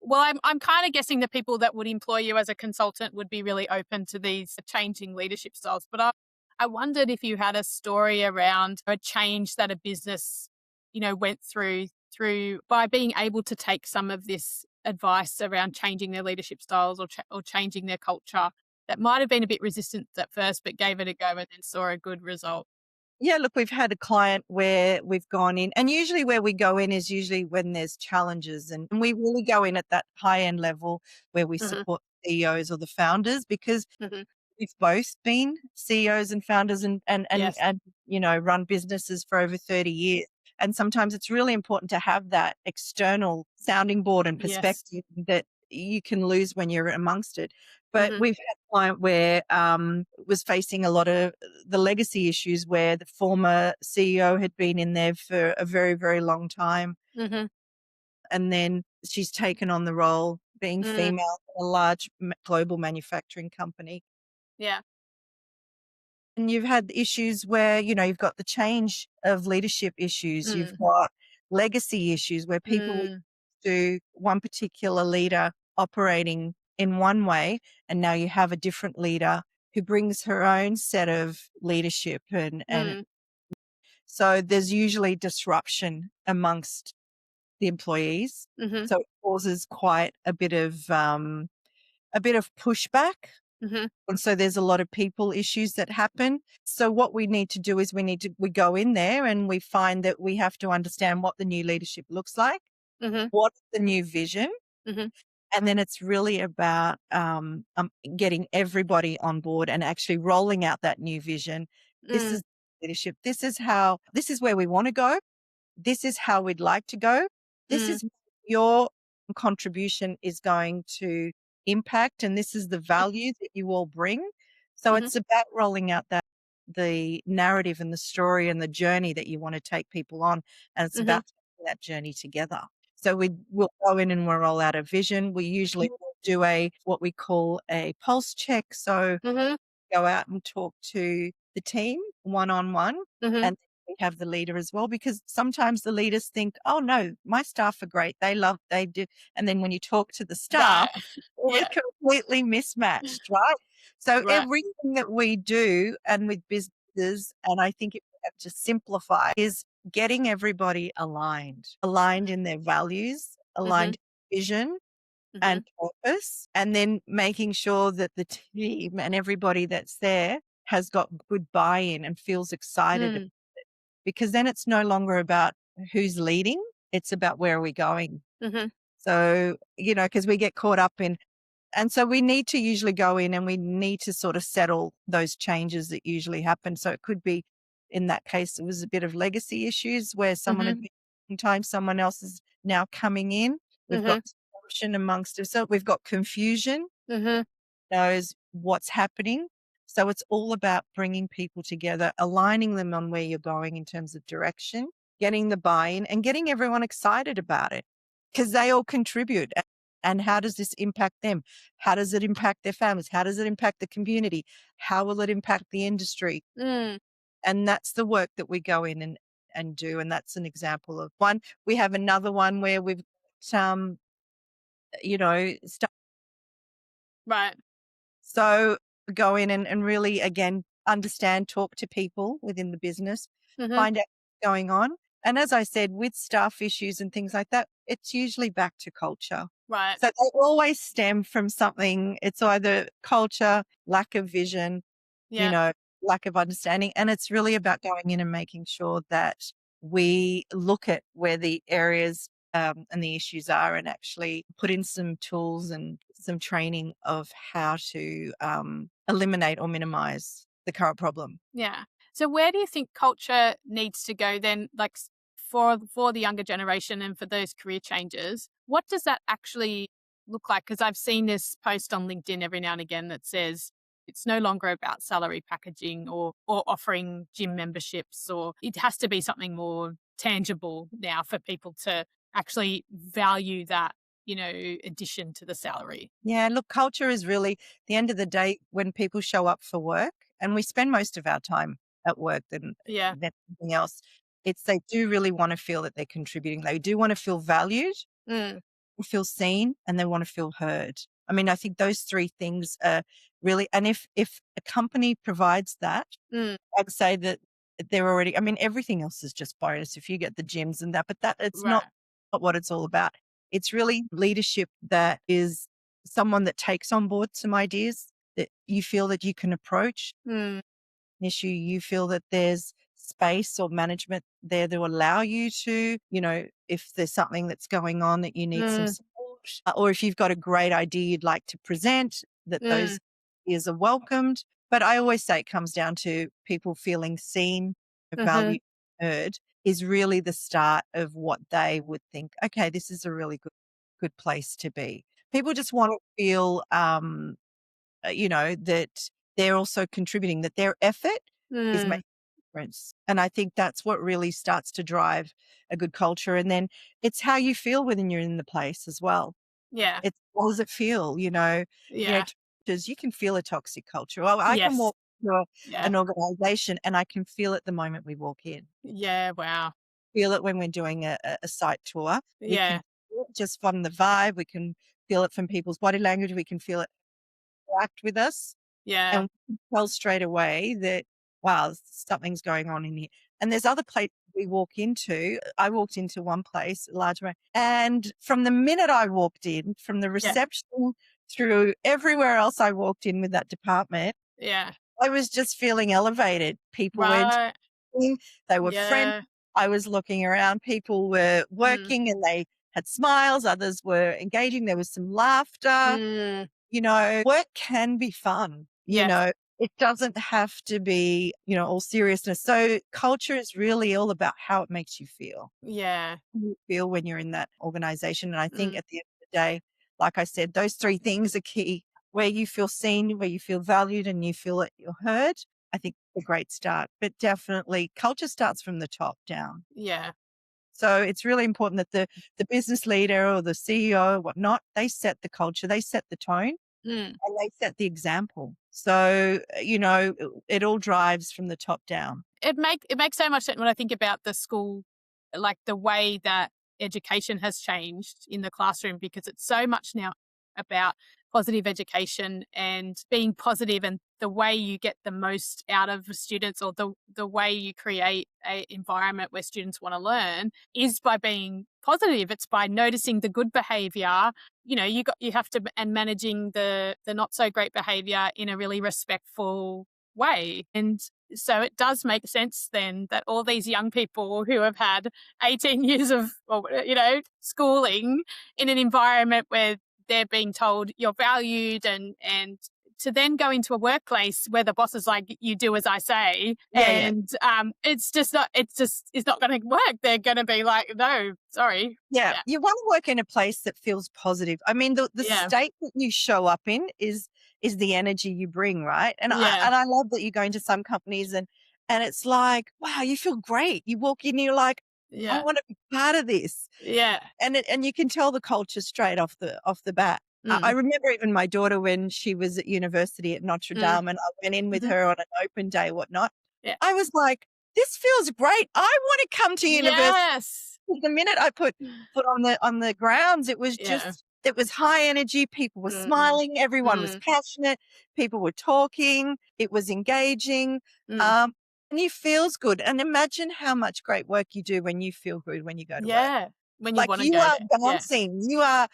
Well, I'm kind of guessing the people that would employ you as a consultant would be really open to these changing leadership styles. But I wondered if you had a story around a change that a business, went through by being able to take some of this advice around changing their leadership styles or changing their culture that might have been a bit resistant at first, but gave it a go and then saw a good result. yeah, look, we've had a client where we've gone in, and usually where we go in is usually when there's challenges, and we really go in at that high end level where we Hmm. support CEOs or the founders because Hmm. we've both been CEOs and founders Yes. and run businesses for over 30 years. And sometimes it's really important to have that external sounding board and Yes. perspective that you can lose when you're amongst it. But Hmm. we've had a client where was facing a lot of the legacy issues where the former CEO had been in there for a very, very long time. Hmm. And then she's taken on the role being Mm, female in a large global manufacturing company. yeah. And you've had issues where, you've got the change of leadership issues. You've Mm, got legacy issues where people were mm, to one particular leader operating in one way, and now you have a different leader who brings her own set of leadership and mm, so there's usually disruption amongst the employees. mhm, So it causes quite a bit of pushback. Mhm. And so there's a lot of people issues that happen. So what we need to do is we go in there and we find that we have to understand what the new leadership looks like, Mhm. what's the new vision, Mhm. and then it's really about getting everybody on board and actually rolling out that new vision. This Mm. is leadership. This is where we want to go. This is how we'd like to go. This Mm. is your contribution is going to impact, and this is the value that you all bring. So Mhm. it's about rolling out the narrative and the story and the journey that you want to take people on, and it's Mhm. about taking that journey together. So we'll go in and we'll roll out a vision. We usually will do a what we call a pulse check. So Mhm. go out and talk to the team one on one, Mhm. and we have the leader as well, because sometimes the leaders think, oh no, my staff are great. They do. And then when you talk to the staff, Right. we're Yeah. completely mismatched, right? So Right. everything that we do and with businesses, and I think if we have to simplify, is getting everybody aligned in their values, Mhm. aligned in vision, and Mhm. purpose, and then making sure that the team and everybody that's there has got good buy-in and feels excited, Mm. because then it's no longer about who's leading, it's about where are we going. Mhm. So, because we get caught up in, and so we need to usually go in and we need to sort of settle those changes that usually happen. So it could be, in that case, it was a bit of legacy issues where someone had Mhm. been time, someone else is now coming in. We've got Mhm. disruption amongst us. So we've got confusion, Mhm. knows what's happening. So it's all about bringing people together, aligning them on where you're going in terms of direction, getting the buy-in and getting everyone excited about it, because they all contribute. And how does this impact them? How does it impact their families? How does it impact the community? How will it impact the industry? Mm. And that's the work that we go in and do. And that's an example of one. We have another one where we've, um, you know, Right. So go in and really, again, understand, talk to people within the business, Mhm. find out what's going on. And as I said, with staff issues and things like that, it's usually back to culture. Right. So they always stem from something. It's either culture, lack of vision, you Yeah. know, lack of understanding. And it's really about going in and making sure that we look at where the areas and the issues are, and actually put in some tools and some training of how to eliminate or minimize the current problem. Yeah. So where do you think culture needs to go then, like for the younger generation and for those career changes? What does that actually look like? Because I've seen this post on LinkedIn every now and again that says it's no longer about salary packaging or offering gym memberships, or it has to be something more tangible now for people to actually value that, addition to the salary. Yeah, look, culture is really the end of the day when people show up for work, and we spend most of our time at work Yeah. than anything else. It's they do really want to feel that they're contributing. They do want to feel valued, Mm. feel seen, and they want to feel heard. I mean, I think those three things are really, and if a company provides that, Mm. I'd say that they're already, I mean, everything else is just bonus if you get the gyms and that, but that it's Right. not what it's all about. It's really leadership that is someone that takes on board some ideas that you feel that you can approach Mm. issue, you feel that there's space or management there to allow you to, if there's something that's going on that you need some Mm. support, or if you've got a great idea you'd like to present, that Mm. those ideas are welcomed. But I always say it comes down to people feeling seen, Mhm. valued, heard is really the start of what they would think, okay, this is a really good place to be. People just want to feel that they're also contributing, that their effort is Mm. making a difference. And I think that's what really starts to drive a good culture. And then it's how you feel when you're in the place as well. Yeah. It's how does it feel? Yeah. Because you can feel a toxic culture. Well, I can Yes. walk into Yeah. an organization and I can feel it the moment we walk in. Yeah. Wow. Feel it when we're doing a site tour. We can Yeah. feel it just from the vibe. We can feel it from people's body language. We can feel it interact with us. Yeah. And we can tell straight away that, wow, something's going on in here. And there's other places we walk into. I walked into one place, a large one, and from the minute I walked in, from the Yeah. reception through everywhere else I walked in with that department, Yeah. I was just feeling elevated. People were Right. talking, they were friendly. Yeah. I was looking around, people were Mm. working and they had smiles, others were engaging, there was some laughter. Mm. Work can be fun, Yes. it doesn't have to be, all seriousness. So culture is really all about how it makes you feel. Yeah. You feel when you're in that organization. And I think Mm. at the end of the day, like I said, those three things are key. Where you feel seen, where you feel valued and you feel that you're heard, I think it's a great start. But definitely culture starts from the top down. Yeah. So it's really important that the business leader or the CEO or whatnot, they set the culture, they set the tone Mm. and they set the example. So, it all drives from the top down. It makes so much sense when I think about the school, like the way that education has changed in the classroom, because it's so much now about positive education and being positive, and the way you get the most out of students, or the way you create a environment where students want to learn, is by being positive. It's by noticing the good behavior. You have to, and managing the not so great behavior in a really respectful way. And so it does make sense then that all these young people who have had 18 years of, schooling in an environment where they're being told you're valued, and to then go into a workplace where the boss is like, you do as I say, Yeah, yeah. and it's not going to work. They're going to be like, no, sorry. Yeah, Yeah. you wanna work in a place that feels positive. I mean, the Yeah. state that you show up in is the energy you bring, right? And I Yeah. and I love that you go into some companies and it's like, wow, you feel great. You walk in, you're like, I Yeah. wanna be part of this. Yeah. And you can tell the culture straight off the bat. I Mm. remember even my daughter when she was at university at Notre Mm. Dame, and I went in with Hmm. her on an open day, whatnot. Yeah. I was like, "This feels great. I wanna come to university." Yes. The minute I put foot on the grounds, Yeah. it was high energy, people were Mm. smiling, everyone was Mm. passionate, people were talking, it was engaging, Mm. um, and it feels good, and imagine how much great work you do when you feel good when you go to work. Yeah. When you Like, want to you go are there. Yeah. dancing, you are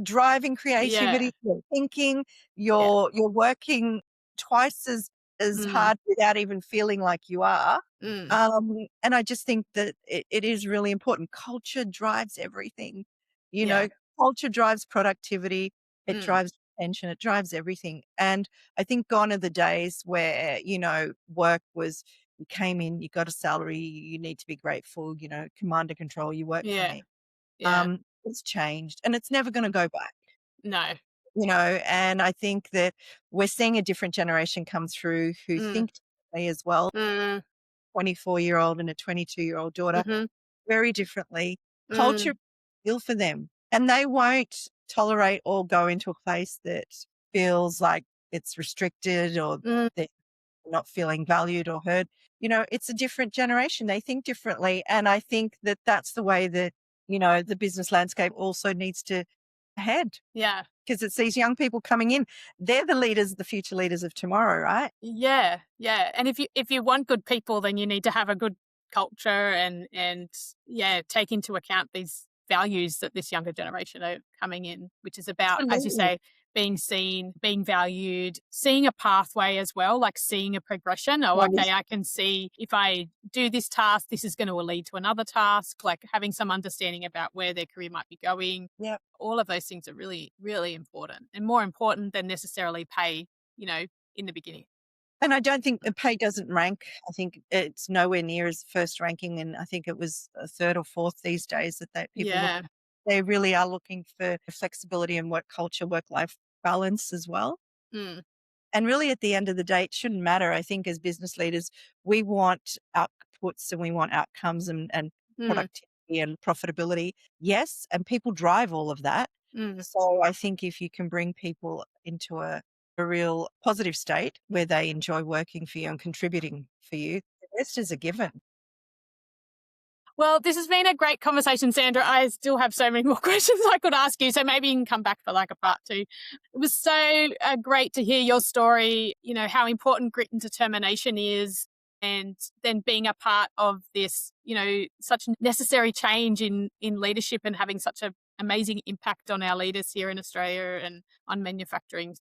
driving Yeah. creativity, you're thinking, Yeah. you're working twice as Mm. hard without even feeling like you are. Mm. And I just think that it is really important. Culture drives everything. You Yeah. know, culture drives productivity, it Mm. drives retention, it drives everything. And I think gone are the days where, work was you came in, you got a salary, you need to be grateful, command and control, you work for Yeah. me. Yeah. It's changed and it's never gonna go back. No. And I think that we're seeing a different generation come through who Mm. think differently as well. Mm. 24-year-old and a 22-year-old daughter Mhm. very differently. Culture Mm. is ill for them, and they won't tolerate or go into a place that feels like it's restricted or Mm. they're not feeling valued or heard. It's a different generation. They think differently, and I think that that's the way that, the business landscape also needs to head Yeah. because it's these young people coming in. They're the leaders, the future leaders of tomorrow, right? Yeah. Yeah. And if you want good people, then you need to have a good culture, and yeah, take into account these values that this younger generation are coming in, which is about, as you Absolutely. say, being seen, being valued, seeing a pathway as well, like seeing a progression. Oh, Well, okay, I can see if I do this task, this is going to lead to another task, like having some understanding about where their career might be going. yeah. All of those things are really, really important, and more important than necessarily pay, in the beginning. And I don't think the pay doesn't rank. I think it's nowhere near as first ranking, and I think it was a third or fourth these days that people look. Yeah. They really are looking for flexibility and work culture, work life balance as well. Mm. And really, at the end of the day, it shouldn't matter. I think as business leaders, we want outputs and we want outcomes and Mm. productivity and profitability. Yes, and people drive all of that. Mm. So I think if you can bring people into a real positive state where they enjoy working for you and contributing for you, the rest is a given. Well, this has been a great conversation, Sandra. I still have so many more questions I could ask you, so maybe you can come back for like a part two. It was so great to hear your story, how important grit and determination is, and then being a part of this, such necessary change in leadership, and having such a amazing impact on our leaders here in Australia and on manufacturing.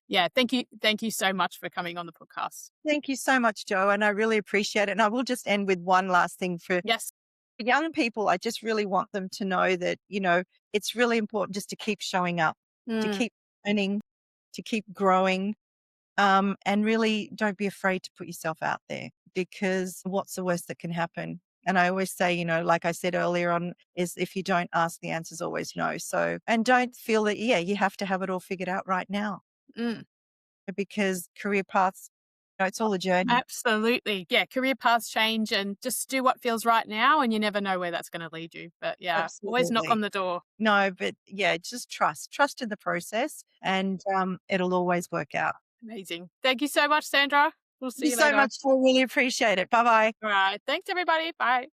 Yeah, thank you so much for coming on the podcast. Thank you so much, Joe, and I really appreciate it. And I will just end with one last thing for Yes. young people. I just really want them to know that, it's really important just to keep showing up, to Mm, keep learning, to keep growing, and really don't be afraid to put yourself out there, because what's the worst that can happen? And I always say, like I said earlier on, is if you don't ask, the answer's always no. So, and don't feel that, yeah, you have to have it all figured out right now, mm. because career paths, it's all a journey. Absolutely. Yeah, career paths change and just do what feels right now and you never know where that's going to lead you. But yeah, always knock on Absolutely. the door. No, but yeah, just trust in the process, and it'll always work out. Amazing. Thank you so much, Sandra. We'll Thank see you you so later. much. I really appreciate it. Bye bye. All right. Thanks, everybody. Bye.